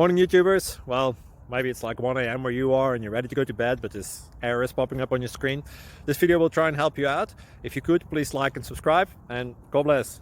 Morning YouTubers. Well, maybe it's like 1 a.m. where you are and you're ready to go to bed, but this error is popping up on your screen. This video will try and help you out. If you could, please like and subscribe, and God bless.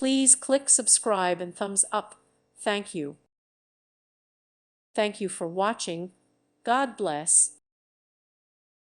Please click subscribe and thumbs up. Thank you. Thank you for watching. God bless.